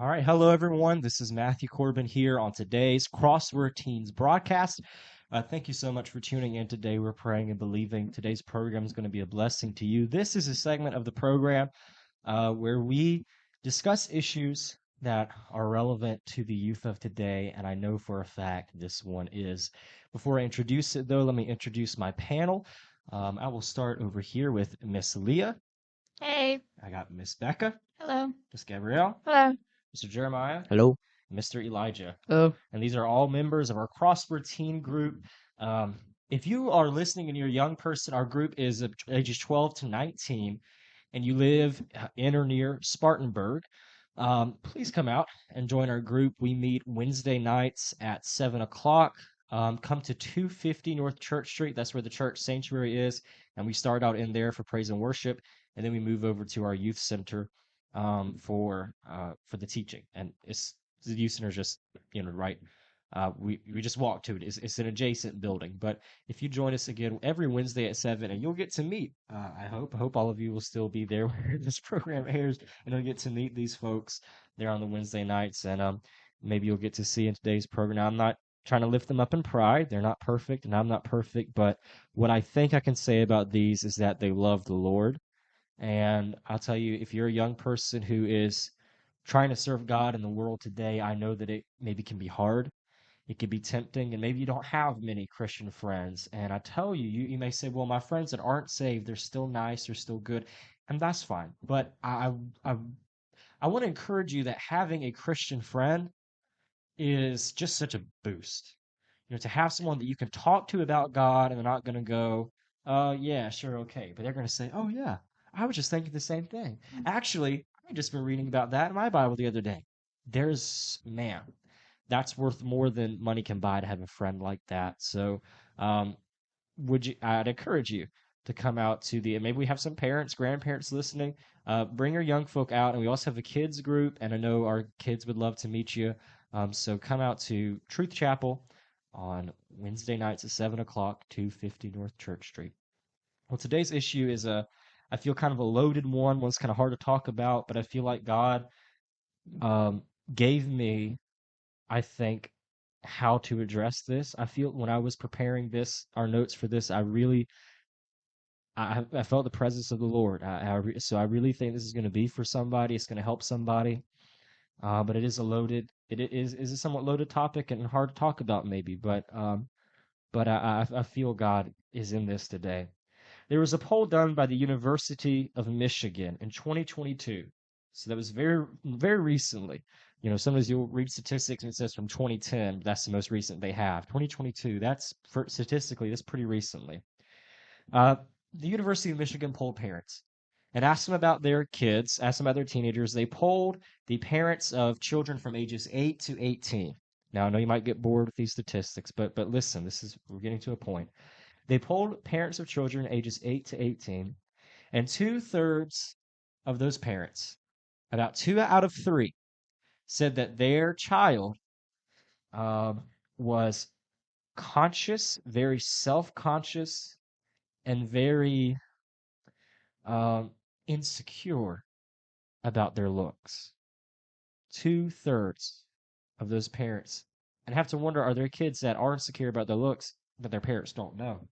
All right. Hello, everyone. This is Matthew Corbin here on today's CrossWord Teens Broadcast. Thank you so much for tuning in today. We're praying and believing today's program is going to be a blessing to you. This is a segment of the program where we discuss issues that are relevant to the youth of today, and I know for a fact this one is. Before I introduce it, though, let me introduce my panel. I will start over here with Miss Leah. Hey, I got Miss Becca, hello. Miss Gabrielle, Hello. Mr. Jeremiah, Hello. Mr. Elijah. Hello. And these are all members of our CrossWord Teen group. Um, if you are listening and you're a young person, our group is ages 12 to 19, and you live in or near Spartanburg, please come out and join our group. We meet Wednesday nights at 7 o'clock. Come to 250 North Church Street. That's where the church sanctuary is. And we start out in there for praise and worship. And then we move over to our youth center for the teaching. And the youth center is just, right. We just walk to it. It's an adjacent building. But if you join us again every Wednesday at 7, and you'll get to meet, I hope all of you will still be there where this program airs, and you'll get to meet these folks there on the Wednesday nights. And maybe you'll get to see in today's program. Now, I'm not trying to lift them up in pride. They're not perfect, and I'm not perfect. But what I think I can say about these is that they love the Lord. And I'll tell you, if you're a young person who is trying to serve God in the world today, I know that it maybe can be hard. It can be tempting, and maybe you don't have many Christian friends. And I tell you, you may say, well, my friends that aren't saved, they're still nice, they're still good, and that's fine. But I want to encourage you that having a Christian friend is just such a boost. To have someone that you can talk to about God, and they're not going to go, yeah, sure, okay. But they're going to say, oh, yeah, I was just thinking the same thing. Actually, I just been reading about that in my Bible the other day. Man, that's worth more than money can buy to have a friend like that. So, um, I'd encourage you to come out to maybe we have some parents, grandparents listening. Bring your young folk out, and we also have a kids group, and I know our kids would love to meet you. So come out to Truth Chapel on Wednesday nights at 7 o'clock, 250 North Church Street. Well, today's issue is I feel kind of a loaded one's kind of hard to talk about, but I feel like God um, gave me, I think, how to address this. I feel when I was preparing our notes for this, I felt the presence of the Lord. So I really think this is going to be for somebody. It's going to help somebody. But it is a somewhat loaded topic and hard to talk about maybe. But I feel God is in this today. There was a poll done by the University of Michigan in 2022. So that was very, very recently. Sometimes you'll read statistics and it says from 2010. That's the most recent they have. 2022, statistically, that's pretty recently. Uh, the University of Michigan polled parents and asked them about their kids, asked them about their teenagers. They polled the parents of children from ages 8 to 18. Now, I know you might get bored with these statistics, but listen, we're getting to a point. They polled parents of children ages 8 to 18, and two-thirds of those parents, about 2 out of 3, said that their child was conscious, very self-conscious, and very um, insecure about their looks. Two-thirds of those parents. And have to wonder, are there kids that are insecure about their looks, but their parents don't know?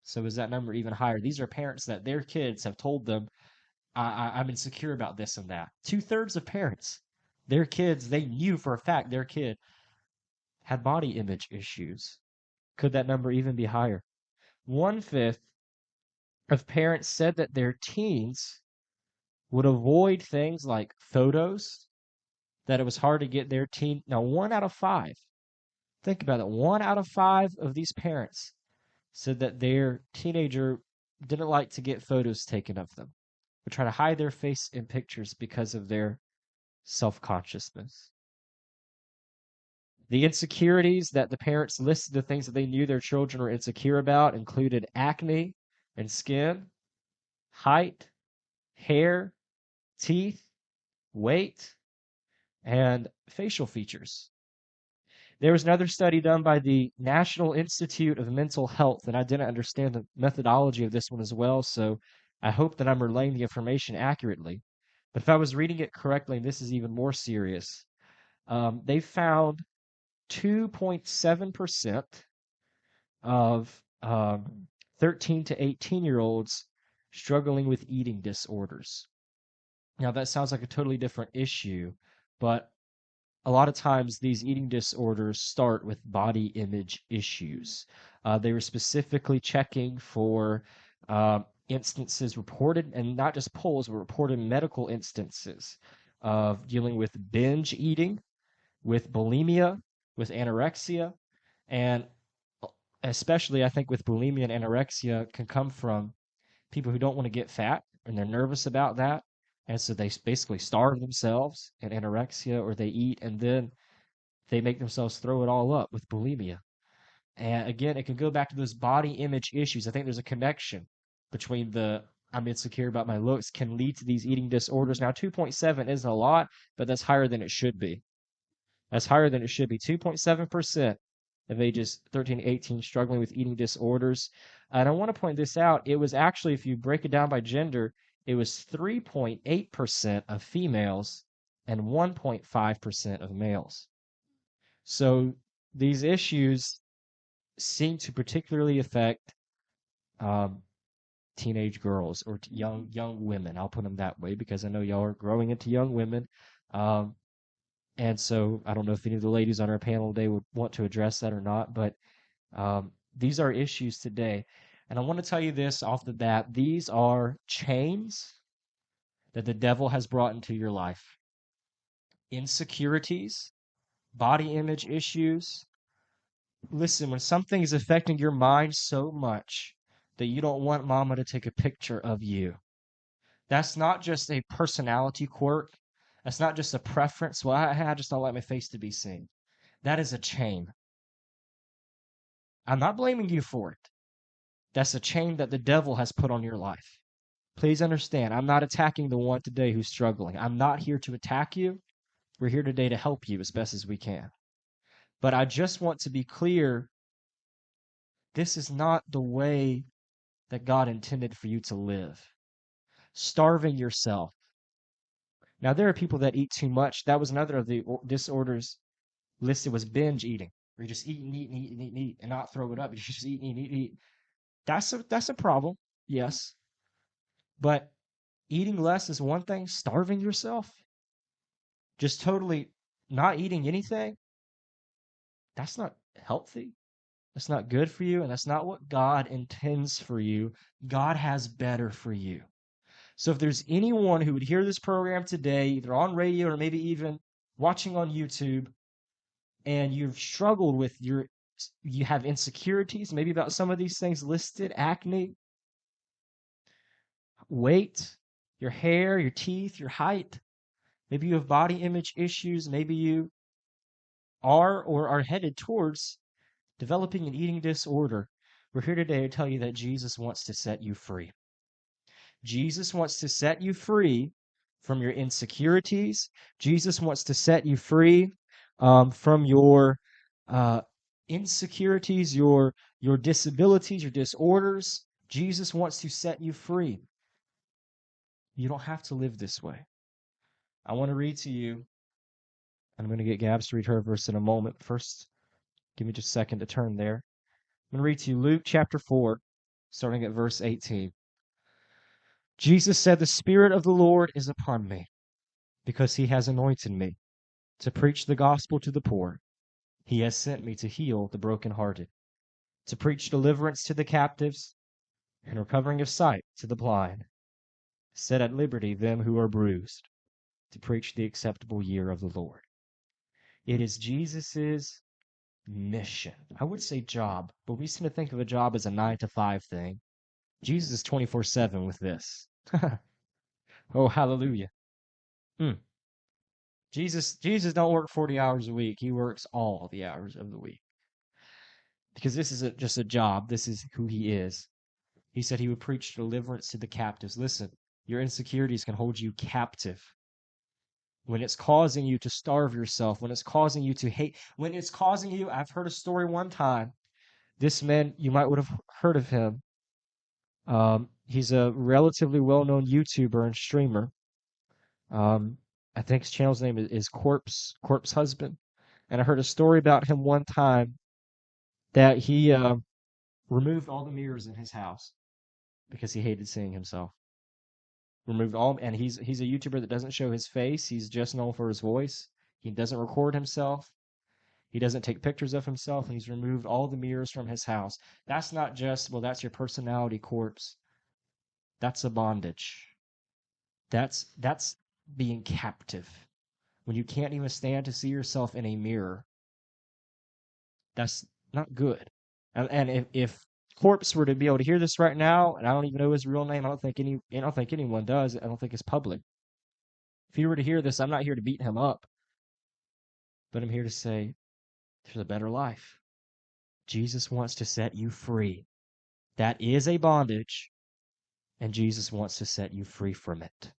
So is that number even higher? These are parents that their kids have told them, I'm insecure about this and that. Two-thirds of parents, their kids, they knew for a fact their kid had body image issues. Could that number even be higher? 1/5 of parents said that their teens would avoid things like photos, that it was hard to get their teen. Now, 1 out of 5, think about it, 1 out of 5 of these parents said that their teenager didn't like to get photos taken of them, would try to hide their face in pictures because of their self consciousness. The insecurities that the parents listed, the things that they knew their children were insecure about, included acne and skin, height, hair, teeth, weight, and facial features. There was another study done by the National Institute of Mental Health, and I didn't understand the methodology of this one as well, so I hope that I'm relaying the information accurately. But if I was reading it correctly, and this is even more serious, they found 2.7% of 13 to 18-year-olds struggling with eating disorders. Now, that sounds like a totally different issue, but a lot of times these eating disorders start with body image issues. They were specifically checking for instances reported, and not just polls, but reported medical instances of dealing with binge eating, with bulimia, with anorexia, and especially I think with bulimia and anorexia can come from people who don't want to get fat and they're nervous about that. And so they basically starve themselves in anorexia or they eat and then they make themselves throw it all up with bulimia. And again, it can go back to those body image issues. I think there's a connection between the I'm insecure about my looks can lead to these eating disorders. Now, 2.7 isn't a lot, but that's higher than it should be. That's higher than it should be. 2.7% of ages 13 to 18 struggling with eating disorders. And I want to point this out. It was actually, if you break it down by gender, it was 3.8% of females and 1.5% of males. So these issues seem to particularly affect um, teenage girls or young women. I'll put them that way because I know y'all are growing into young women. Um, and so I don't know if any of the ladies on our panel today would want to address that or not, but these are issues today. And I want to tell you this off the bat. These are chains that the devil has brought into your life. Insecurities, body image issues. Listen, when something is affecting your mind so much that you don't want mama to take a picture of you, that's not just a personality quirk. That's not just a preference. Well, I just don't like my face to be seen. That is a chain. I'm not blaming you for it. That's a chain that the devil has put on your life. Please understand, I'm not attacking the one today who's struggling. I'm not here to attack you. We're here today to help you as best as we can. But I just want to be clear, this is not the way that God intended for you to live. Starving yourself. Now, there are people that eat too much. That was another of the disorders listed was binge eating, where you just eat and eat and eat and eat and eat and not throw it up. You just eat and eat and eat and eat. That's a problem, yes. But eating less is one thing. Starving yourself, just totally not eating anything, that's not healthy. That's not good for you, and that's not what God intends for you. God has better for you. So if there's anyone who would hear this program today, either on radio or maybe even watching on YouTube, and you've struggled with you have insecurities, maybe about some of these things listed, acne, weight, your hair, your teeth, your height, maybe you have body image issues, maybe you are or are headed towards developing an eating disorder. We're here today to tell you that Jesus wants to set you free. Jesus wants to set you free from your insecurities. Jesus wants to set you free from your uh, insecurities, your disabilities, your disorders. Jesus wants to set you free. You don't have to live this way. I want to read to you, and I'm going to get Gabs to read her verse in a moment. First, give me just a second to turn there. I'm going to read to you Luke chapter 4, starting at verse 18. Jesus said, "The Spirit of the Lord is upon me, because he has anointed me to preach the gospel to the poor. He has sent me to heal the brokenhearted, to preach deliverance to the captives, and recovering of sight to the blind, set at liberty them who are bruised, to preach the acceptable year of the Lord." It is Jesus's mission. I would say job, but we seem to think of a job as a 9 to 5 thing. Jesus is 24/7 with this. Oh, hallelujah. Mm. Jesus don't work 40 hours a week. He works all the hours of the week. Because this is just a job. This is who he is. He said he would preach deliverance to the captives. Listen, your insecurities can hold you captive. When it's causing you to starve yourself, when it's causing you to hate, when it's causing you, I've heard a story one time. This man, you might would have heard of him. He's a relatively well-known YouTuber and streamer. Um, I think his channel's name is Corpse Husband, and I heard a story about him one time that he removed all the mirrors in his house because he hated seeing himself. Removed all, and he's a YouTuber that doesn't show his face. He's just known for his voice. He doesn't record himself. He doesn't take pictures of himself, and he's removed all the mirrors from his house. That's not just, well, that's your personality corpse. That's a bondage. That's being captive. When you can't even stand to see yourself in a mirror, that's not good. And if Corpse were to be able to hear this right now, and I don't even know his real name, I don't think anyone does. I don't think it's public. If he were to hear this, I'm not here to beat him up, but I'm here to say there's a better life. Jesus wants to set you free. That is a bondage, and Jesus wants to set you free from it.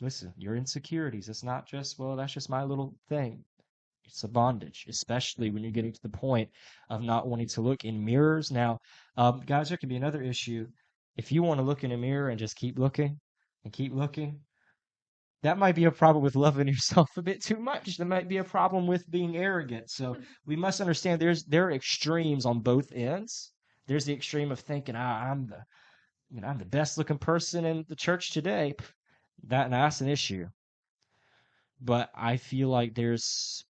Listen, your insecurities, it's not just, well, that's just my little thing. It's a bondage, especially when you're getting to the point of not wanting to look in mirrors. Now, guys, there can be another issue. If you want to look in a mirror and just keep looking and keep looking, that might be a problem with loving yourself a bit too much. That might be a problem with being arrogant. So we must understand there are extremes on both ends. There's the extreme of thinking, I'm the best looking person in the church today. That's an issue. But I feel like there's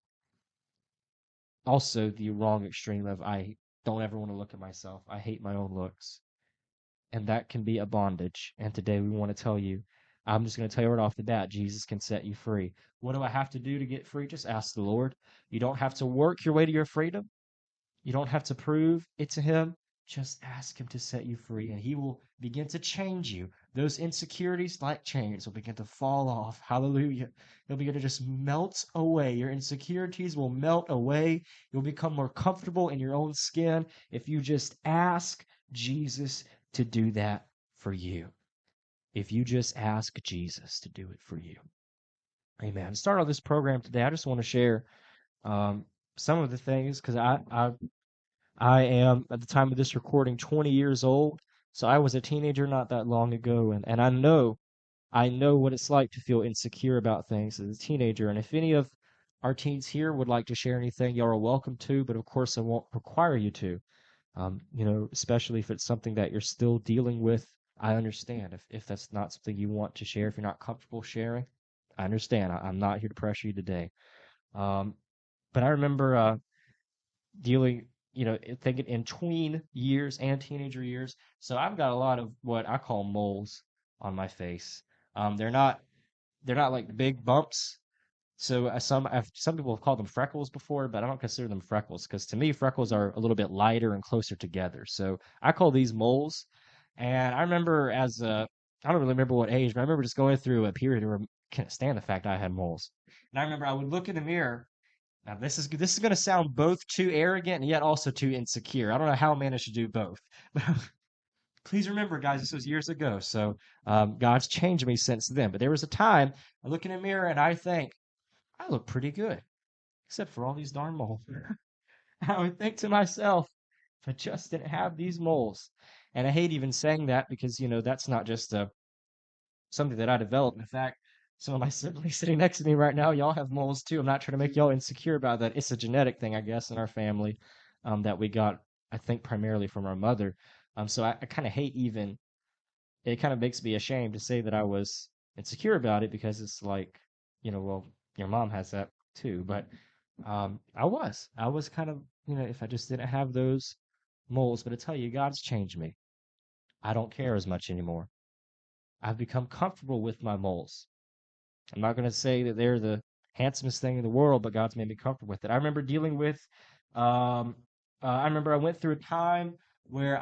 also the wrong extreme of I don't ever want to look at myself. I hate my own looks. And that can be a bondage. And today we want to tell you, I'm just going to tell you right off the bat, Jesus can set you free. What do I have to do to get free? Just ask the Lord. You don't have to work your way to your freedom. You don't have to prove it to him. Just ask him to set you free, and he will begin to change you. Those insecurities, like chains, will begin to fall off. Hallelujah. They'll begin to just melt away. Your insecurities will melt away. You'll become more comfortable in your own skin if you just ask Jesus to do that for you. If you just ask Jesus to do it for you. Amen. To start off this program today, I just want to share some of the things because I am, at the time of this recording, 20 years old. So I was a teenager not that long ago, and I know what it's like to feel insecure about things as a teenager. And if any of our teens here would like to share anything, y'all are welcome to, but of course I won't require you to. Especially if it's something that you're still dealing with, I understand. If that's not something you want to share, if you're not comfortable sharing, I understand. I'm not here to pressure you today. Um, but I remember dealing, thinking in tween years and teenager years. So I've got a lot of what I call moles on my face. They're not like big bumps. So some people have called them freckles before, but I don't consider them freckles because to me freckles are a little bit lighter and closer together. So I call these moles. And I remember I don't really remember what age, but I remember just going through a period where I couldn't stand the fact I had moles. And I remember I would look in the mirror. Now this is going to sound both too arrogant and yet also too insecure. I don't know how a man should do both. But please remember, guys, this was years ago. So God's changed me since then. But there was a time I look in the mirror and I think, I look pretty good, except for all these darn moles. I would think to myself, if I just didn't have these moles. And I hate even saying that because, that's not just something that I developed. In fact, some of my siblings sitting next to me right now, y'all have moles too. I'm not trying to make y'all insecure about that. It's a genetic thing, I guess, in our family that we got, I think, primarily from our mother. So I kind of hate even, it kind of makes me ashamed to say that I was insecure about it because it's like, well, your mom has that too. But I was kind of, if I just didn't have those moles, but I tell you, God's changed me. I don't care as much anymore. I've become comfortable with my moles. I'm not going to say that they're the handsomest thing in the world, but God's made me comfortable with it. I remember dealing with, um, I remember I went through a time where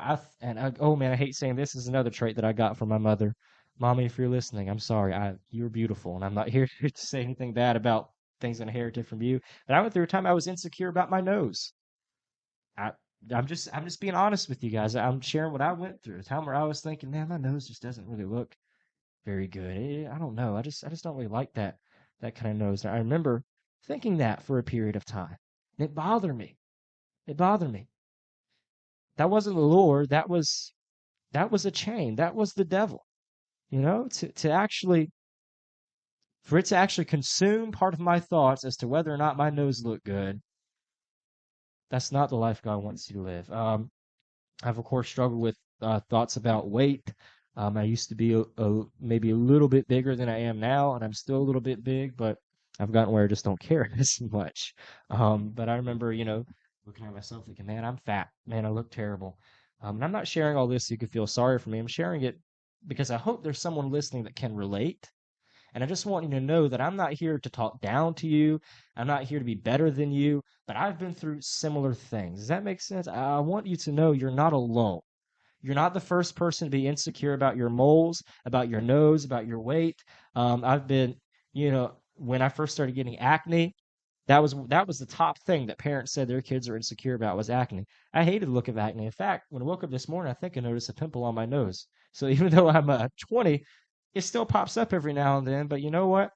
oh man, I hate saying this is another trait that I got from my mother. Mommy, if you're listening, I'm sorry. You're beautiful, and I'm not here to say anything bad about things I inherited from you. But I went through a time I was insecure about my nose. I, I'm just being honest with you guys. I'm sharing what I went through. A time where I was thinking, man, my nose just doesn't really look very good. I don't know. I just don't really like that kind of nose. And I remember thinking that for a period of time. It bothered me. It bothered me. That wasn't the Lord. That was a chain. That was the devil. To actually for it to actually consume part of my thoughts as to whether or not my nose looked good, that's not the life God wants you to live. I've of course struggled with thoughts about weight. I used to be maybe a little bit bigger than I am now, and I'm still a little bit big, but I've gotten where I just don't care as much. But I remember, looking at myself thinking, man, I'm fat. Man, I look terrible. And I'm not sharing all this so you can feel sorry for me. I'm sharing it because I hope there's someone listening that can relate. And I just want you to know that I'm not here to talk down to you. I'm not here to be better than you, but I've been through similar things. Does that make sense? I want you to know you're not alone. You're not the first person to be insecure about your moles, about your nose, about your weight. I've been, when I first started getting acne, that was the top thing that parents said their kids are insecure about was acne. I hated the look of acne. In fact, when I woke up this morning, I think I noticed a pimple on my nose. So even though I'm 20, it still pops up every now and then. But you know what?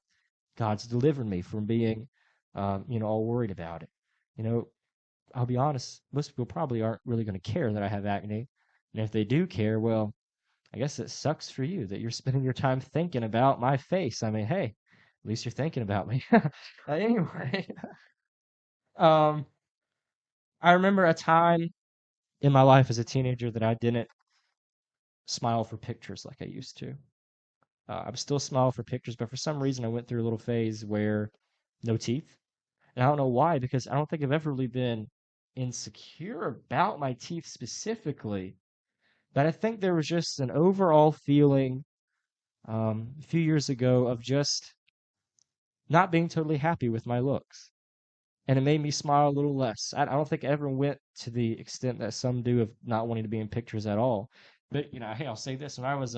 God's delivered me from being, all worried about it. You know, I'll be honest, most people probably aren't really going to care that I have acne. And if they do care, well, I guess it sucks for you that you're spending your time thinking about my face. I mean, hey, at least you're thinking about me. Anyway, um, I remember a time in my life as a teenager that I didn't smile for pictures like I used to. I was still smile for pictures, but for some reason I went through a little phase where no teeth. And I don't know why, because I don't think I've ever really been insecure about my teeth specifically. But I think there was just an overall feeling a few years ago of just not being totally happy with my looks. And it made me smile a little less. I don't think I ever went to the extent that some do of not wanting to be in pictures at all. But, hey, I'll say this. When I was,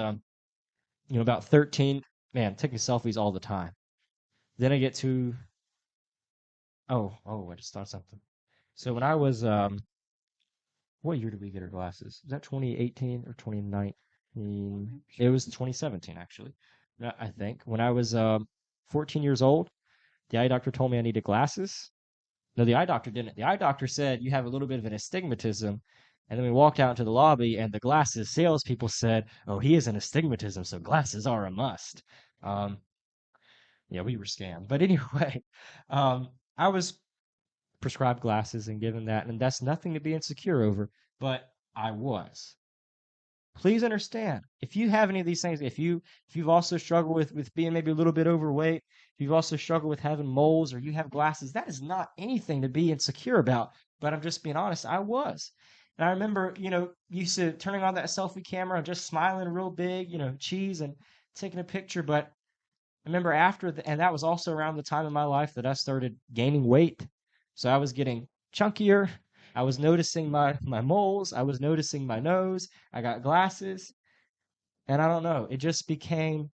about 13, man, taking selfies all the time. Then I get to, I just thought something. So when I was, what year did we get our glasses? Was that 2018 or 2019? It was 2017, actually. I think. When I was 14 years old, the eye doctor told me I needed glasses. No, the eye doctor didn't. The eye doctor said you have a little bit of an astigmatism. And then we walked out into the lobby, and the glasses salespeople said, "Oh, he has an astigmatism, so glasses are a must." Um, yeah, we were scammed. But anyway, I was prescribed glasses and given that, and that's nothing to be insecure over, but I was. Please understand, if you have any of these things, if you've also struggled with being maybe a little bit overweight, if you've also struggled with having moles or you have glasses, that is not anything to be insecure about. But I'm just being honest, I was. And I remember, used to turning on that selfie camera and just smiling real big, cheese and taking a picture. But I remember and that was also around the time in my life that I started gaining weight. So I was getting chunkier. I was noticing my moles. I was noticing my nose. I got glasses. And I don't know. It just became,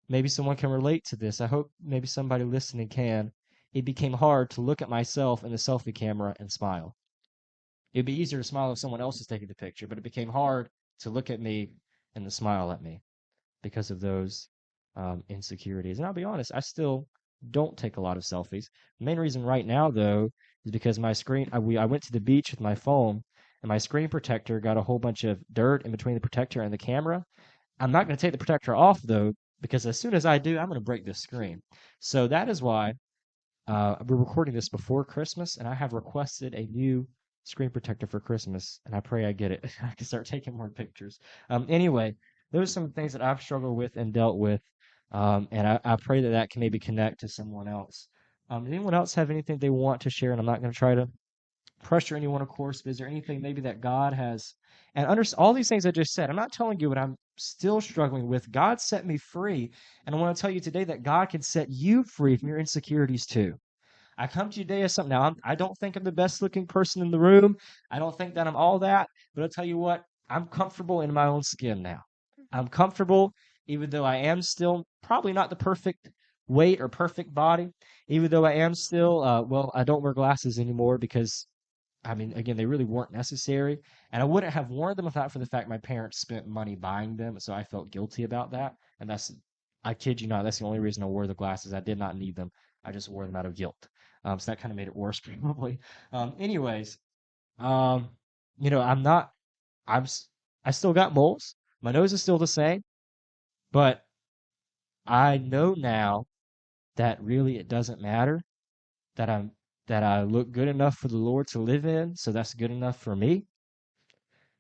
maybe someone can relate to this. I hope maybe somebody listening can. It became hard to look at myself in the selfie camera and smile. It'd be easier to smile if someone else is taking the picture, but it became hard to look at me and to smile at me because of those insecurities. And I'll be honest, I still don't take a lot of selfies. The main reason right now, though, is because I went to the beach with my phone, and my screen protector got a whole bunch of dirt in between the protector and the camera. I'm not going to take the protector off, though, because as soon as I do, I'm going to break this screen. So that is why we're recording this before Christmas, and I have requested a new screen protector for Christmas, and I pray I get it. I can start taking more pictures. Anyway, those are some things that I've struggled with and dealt with, and I pray that that can maybe connect to someone else. Anyone else have anything they want to share? And I'm not going to try to pressure anyone, of course, but is there anything maybe that God has, and under all these things I just said, I'm not telling you what I'm still struggling with. God set me free, and I want to tell you today that God can set you free from your insecurities too. I come to you today as something. Now, I don't think I'm the best looking person in the room. I don't think that I'm all that. But I'll tell you what, I'm comfortable in my own skin now. I'm comfortable, even though I am still probably not the perfect weight or perfect body. Even though I am still, I don't wear glasses anymore because, I mean, again, they really weren't necessary. And I wouldn't have worn them if not for the fact my parents spent money buying them. So I felt guilty about that. And I kid you not, that's the only reason I wore the glasses. I did not need them. I just wore them out of guilt. So that kind of made it worse, probably. Anyways, um, I'm not, I still got moles. My nose is still the same, but I know now that really it doesn't matter that I look good enough for the Lord to live in, so that's good enough for me.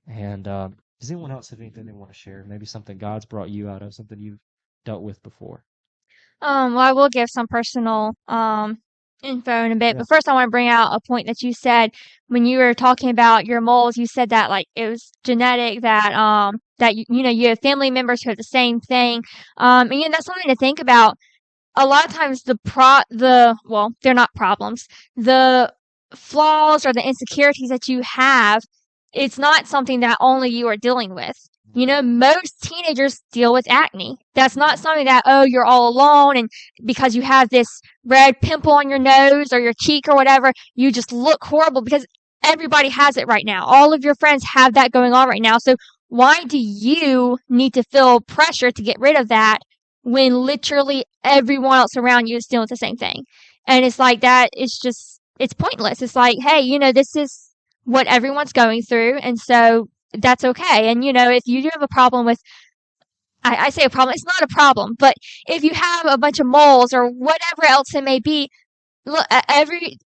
And does anyone else have anything they want to share? Maybe something God's brought you out of, something you've dealt with before. Well, I will give some personal info in a bit, Yeah. but first I want to bring out a point that you said when you were talking about your moles. You said that like it was genetic, that you know you have family members who have the same thing, and that's something to think about. A lot of times they're not problems, the flaws or the insecurities that you have, it's not something that only you are dealing with. Most teenagers deal with acne. That's not something that, oh, you're all alone, and because you have this red pimple on your nose or your cheek or whatever, you just look horrible, because everybody has it right now. All of your friends have that going on right now. So why do you need to feel pressure to get rid of that when literally everyone else around you is dealing with the same thing? And it's like that, it's pointless. It's like, hey, this is what everyone's going through, and so that's okay. And if you do have a problem with, I say a problem, it's not a problem, but if you have a bunch of moles or whatever else it may be, look,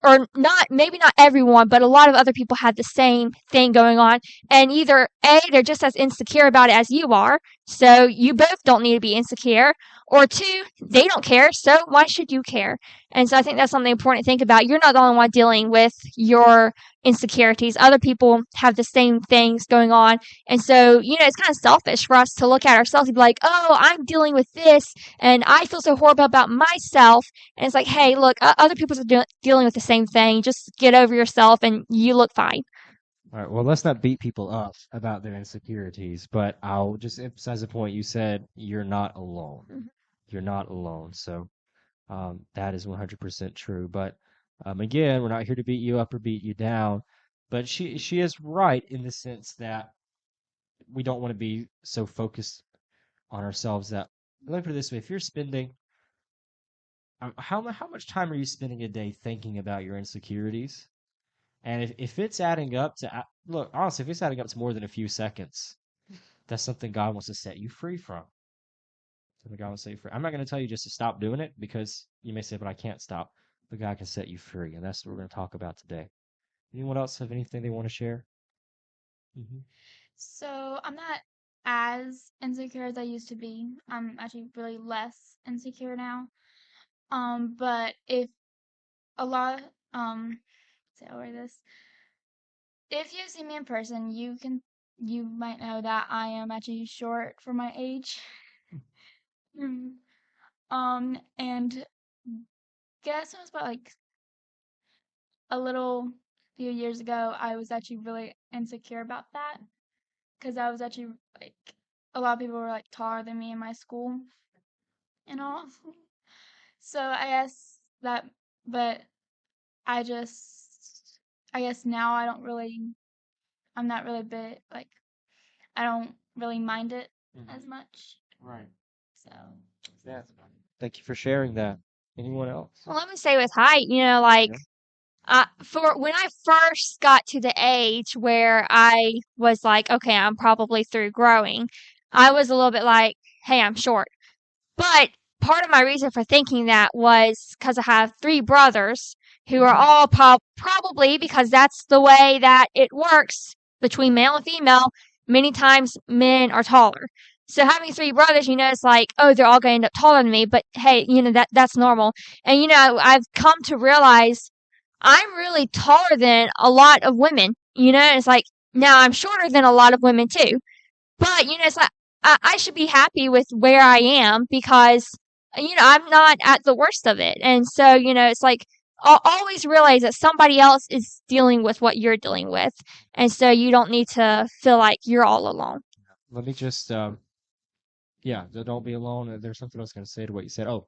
or not, maybe not everyone, but a lot of other people had the same thing going on. And either A, they're just as insecure about it as you are, so you both don't need to be insecure, or two, they don't care, so why should you care? And so I think that's something important to think about. You're not the only one dealing with your insecurities. Other people have the same things going on. And so, it's kind of selfish for us to look at ourselves and be like, oh, I'm dealing with this, and I feel so horrible about myself. And it's like, hey, look, other people are dealing with the same thing. Just get over yourself and you look fine. All right. Well, let's not beat people up about their insecurities, but I'll just emphasize the point you said. You're not alone. Mhm. You're not alone. So that is 100% true. But again, we're not here to beat you up or beat you down. But she is right in the sense that we don't want to be so focused on ourselves that, let me put it this way: if you're spending how much time are you spending a day thinking about your insecurities? And if it's adding up to look, honestly, if it's adding up to more than a few seconds, that's something God wants to set you free from. Something God wants to set you free. I'm not going to tell you just to stop doing it, because you may say, but I can't stop. But God can set you free, and that's what we're going to talk about today. Anyone else have anything they want to share? Hmm. So I'm not as insecure as I used to be. I'm actually really less insecure now. But if a lot, say over this, if you see me in person, you might know that I am actually short for my age. Mm. And guess it was about like a little few years ago, I was actually really insecure about that, because I was actually like, a lot of people were like taller than me in my school and all. So I guess that, but I just, I guess now I'm not really bit like, I don't really mind it as much. Right. So, Yeah. Thank you for sharing that. Anyone else? Well, let me say with height, like, Yeah. for when I first got to the age where I was like, okay, I'm probably through growing, I was a little bit like, hey, I'm short. But part of my reason for thinking that was because I have three brothers who are all probably, because that's the way that it works between male and female, many times men are taller. So having three brothers, it's like, oh, they're all going to end up taller than me. But hey, that's normal. And I've come to realize I'm really taller than a lot of women. And it's like, now I'm shorter than a lot of women too. But, it's like, I should be happy with where I am, because, I'm not at the worst of it. And so, it's like, always realize that somebody else is dealing with what you're dealing with. And so you don't need to feel like you're all alone. Let me just yeah, don't be alone. There's something I was going to say to what you said. Oh,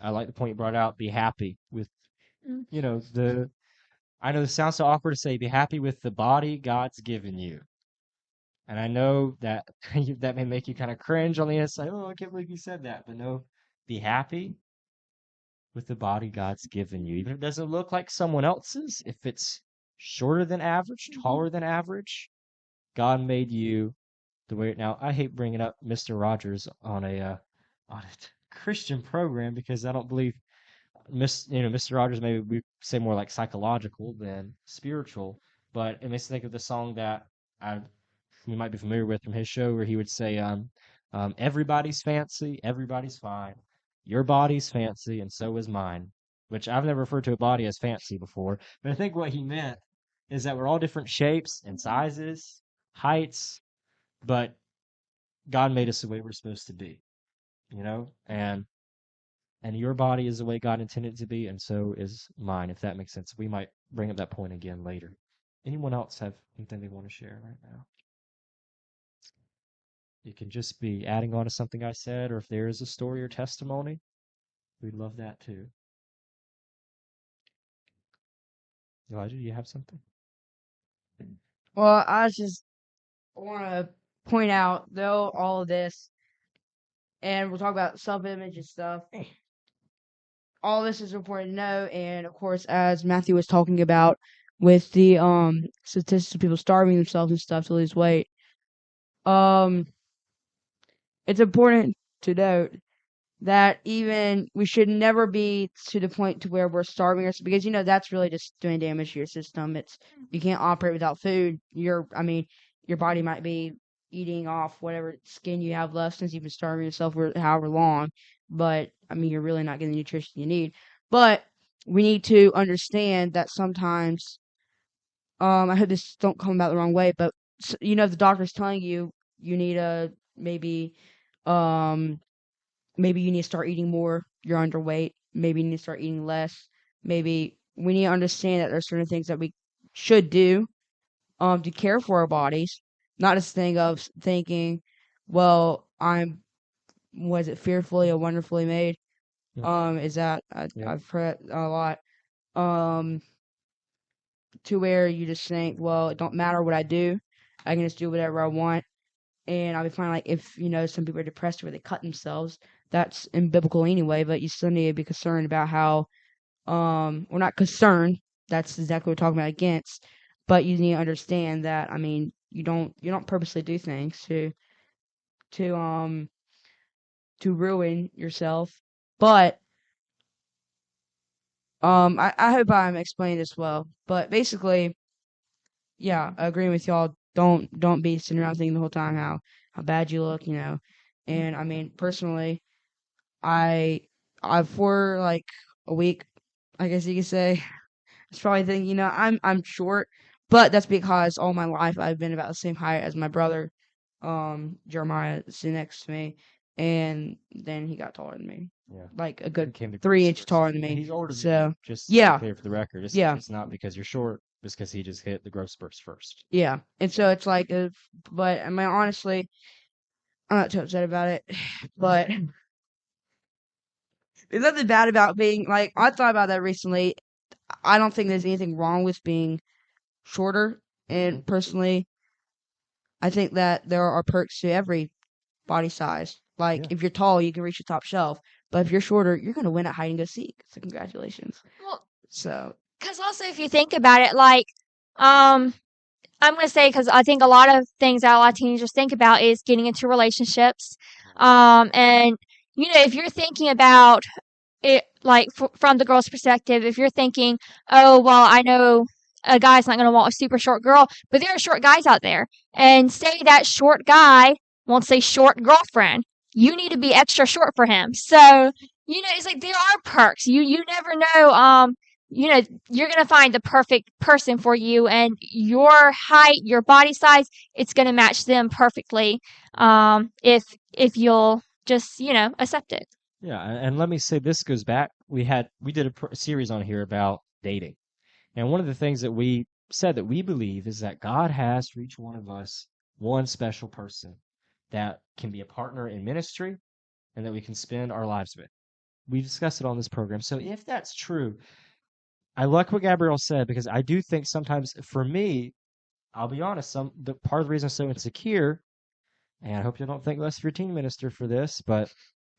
I like the point you brought out. Be happy with, Mm. the. I know this sounds so awkward to say. Be happy with the body God's given you. And I know that that may make you kind of cringe on the inside. Oh, I can't believe you said that. But no, be happy with the body God's given you. Even if it doesn't look like someone else's, if it's shorter than average, taller than average, God made you the way. Now, I hate bringing up Mr. Rogers on a Christian program because I don't believe Mr. Rogers, maybe we say more like psychological than spiritual, but it makes me think of the song that I we might be familiar with from his show where he would say, everybody's fancy, everybody's fine. Your body's fancy, and so is mine. Which I've never referred to a body as fancy before, but I think what he meant is that we're all different shapes and sizes, heights, but God made us the way we're supposed to be, and your body is the way God intended it to be, and so is mine, if that makes sense. We might bring up that point again later. Anyone else have anything they want to share right now? It can just be adding on to something I said, or if there is a story or testimony, we'd love that too. Elijah, do you have something? Well, I just want to point out, though, all of this, and we'll talk about self-image and stuff. All this is important to know, and of course, as Matthew was talking about with the statistics of people starving themselves and stuff to lose weight, it's important to note that even we should never be to the point to where we're starving ourselves, because that's really just doing damage to your system. You can't operate without food. Your body might be eating off whatever skin you have left since you've been starving yourself for however long, but you're really not getting the nutrition you need. But we need to understand that sometimes, I hope this don't come about the wrong way, but if the doctor's telling you need maybe you need to start eating more, you're underweight, maybe you need to start eating less, maybe we need to understand that there's certain things that we should do to care for our bodies, not this thing of thinking, well, was it fearfully or wonderfully made? Yeah. Is that Yeah. I've heard a lot, to where you just think, well, it don't matter what I do, I can just do whatever I want. And I'll be fine. Like, if, some people are depressed where they cut themselves, that's unbiblical anyway, but you still need to be concerned about how, we're not concerned, that's exactly what we're talking about against, but you need to understand that, you don't purposely do things to ruin yourself. But, I hope I'm explaining this well, but basically, yeah, I agree with y'all. Don't be sitting around thinking the whole time how bad you look, And personally, I for like a week, I guess you could say, I was probably thinking, I'm short, but that's because all my life I've been about the same height as my brother, Jeremiah, sitting next to me, and then he got taller than me. Yeah. Like a He good came to 3 inches first. taller than me. And he's older than So you, just yeah. to be clear for the record. It's not because you're short, it's because he just hit the growth spurts first. Yeah, and so it's like, but honestly, I'm not too upset about it, but there's nothing bad about being, like, I thought about that recently. I don't think there's anything wrong with being shorter, and personally, I think that there are perks to every body size. Like, Yeah. if you're tall, you can reach the top shelf, but if you're shorter, you're gonna win at hide and go seek. So congratulations. Well, So because also if you think about it, like, I'm gonna say, because I think a lot of things that a lot of teenagers think about is getting into relationships, and if you're thinking about it, like from the girl's perspective, if you're thinking, oh well, I know a guy's not gonna want a super short girl, but there are short guys out there, and say that short guy wants a short girlfriend, you need to be extra short for him. So it's like there are perks. You never know. You're gonna find the perfect person for you, and your height, your body size, it's gonna match them perfectly. If you'll just accept it. Yeah, and let me say this goes back. We did a series on here about dating, and one of the things that we said that we believe is that God has for each one of us one special person that can be a partner in ministry and that we can spend our lives with. We discussed it on this program. So if that's true, I like what Gabrielle said, because I do think sometimes for me, I'll be honest, the part of the reason I'm so insecure, and I hope you don't think less of your teen minister for this, but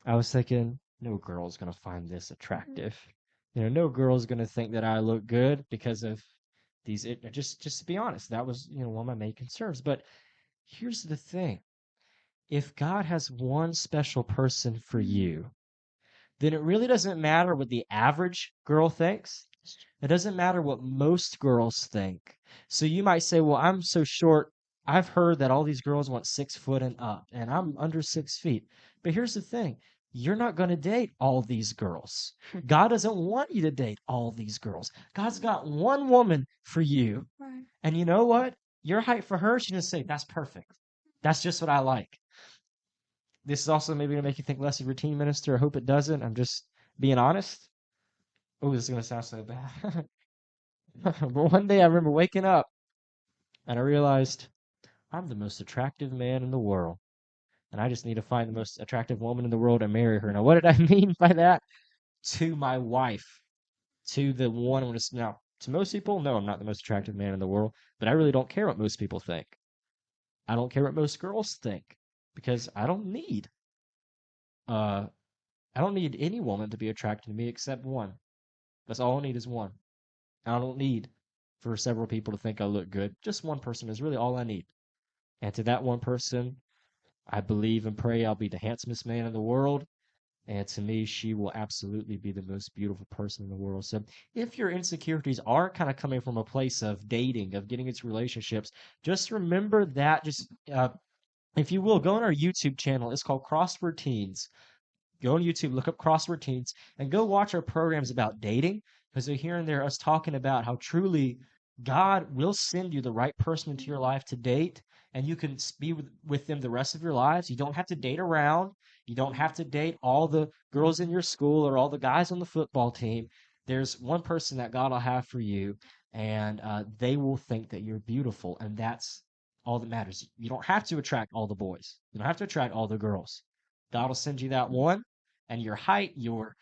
I was thinking, no girl's going to find this attractive. No girl's going to think that I look good because of these. Just to be honest, that was, one of my main concerns. But here's the thing. If God has one special person for you, then it really doesn't matter what the average girl thinks. It doesn't matter what most girls think. So you might say, well, I'm so short. I've heard that all these girls want 6 foot and up, and I'm under 6 feet. But here's the thing. You're not going to date all these girls. God doesn't want you to date all these girls. God's got one woman for you. Right. And you know what? Your height for her, she's going to say, that's perfect. That's just what I like. This is also maybe going to make you think less of your teen minister. I hope it doesn't. I'm just being honest. Oh, this is going to sound so bad. But one day I remember waking up and I realized I'm the most attractive man in the world. And I just need to find the most attractive woman in the world and marry her. Now, what did I mean by that? To my wife. To the one I'm going to. Now, to most people, no, I'm not the most attractive man in the world. But I really don't care what most people think. I don't care what most girls think. Because I don't need any woman to be attracted to me except one. That's all I need is one. I don't need for several people to think I look good. Just one person is really all I need. And to that one person, I believe and pray I'll be the handsomest man in the world. And to me, she will absolutely be the most beautiful person in the world. So if your insecurities are kind of coming from a place of dating, of getting into relationships, just remember that. Just, if you will, go on our YouTube channel. It's called CrossWord Teens. Go on YouTube, look up CrossWord Teens, and go watch our programs about dating, because they're here and there us talking about how truly God will send you the right person into your life to date, and you can be with them the rest of your lives. You don't have to date around. You don't have to date all the girls in your school or all the guys on the football team. There's one person that God will have for you, and they will think that you're beautiful, and that's all that matters. You don't have to attract all the boys. You don't have to attract all the girls. God will send you that one, and your height, your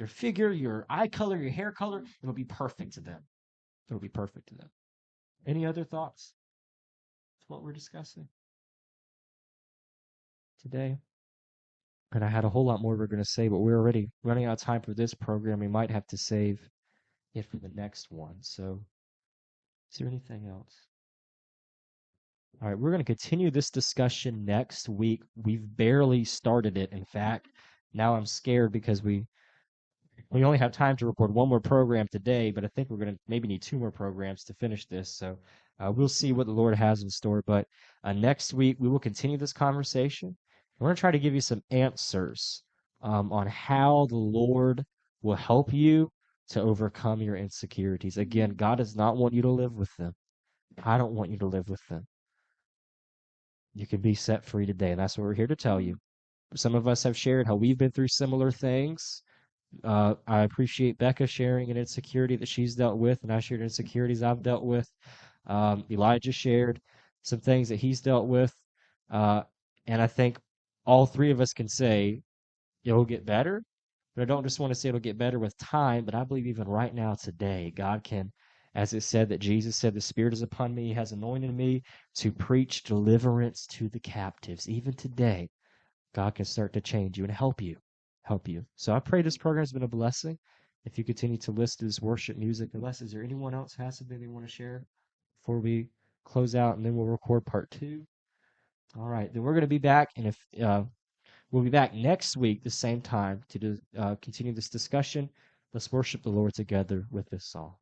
figure, your eye color, your hair color, it'll be perfect to them. It'll be perfect to them. Any other thoughts? That's what we're discussing today. And I had a whole lot more we're going to say, but we're already running out of time for this program. We might have to save it for the next one. So, is there anything else? All right, we're going to continue this discussion next week. We've barely started it. In fact, now I'm scared because we only have time to record one more program today, but I think we're going to maybe need 2 more programs to finish this. So we'll see what the Lord has in store. But next week, we will continue this conversation. We're going to try to give you some answers on how the Lord will help you to overcome your insecurities. Again, God does not want you to live with them. I don't want you to live with them. You can be set free today, and that's what we're here to tell you. Some of us have shared how we've been through similar things. I appreciate Becca sharing an insecurity that she's dealt with, and I shared insecurities I've dealt with. Elijah shared some things that he's dealt with. And I think all 3 of us can say it'll get better. But I don't just want to say it'll get better with time, but I believe even right now, today, God can, as it said that Jesus said, the Spirit is upon me, He has anointed me to preach deliverance to the captives. Even today, God can start to change you and help you. So I pray this program has been a blessing. If you continue to listen to this worship music, unless is there anyone else has something they want to share before we close out, and then we'll record part 2. All right, then we're going to be back, and we'll be back next week the same time to continue this discussion. Let's worship the Lord together with this song.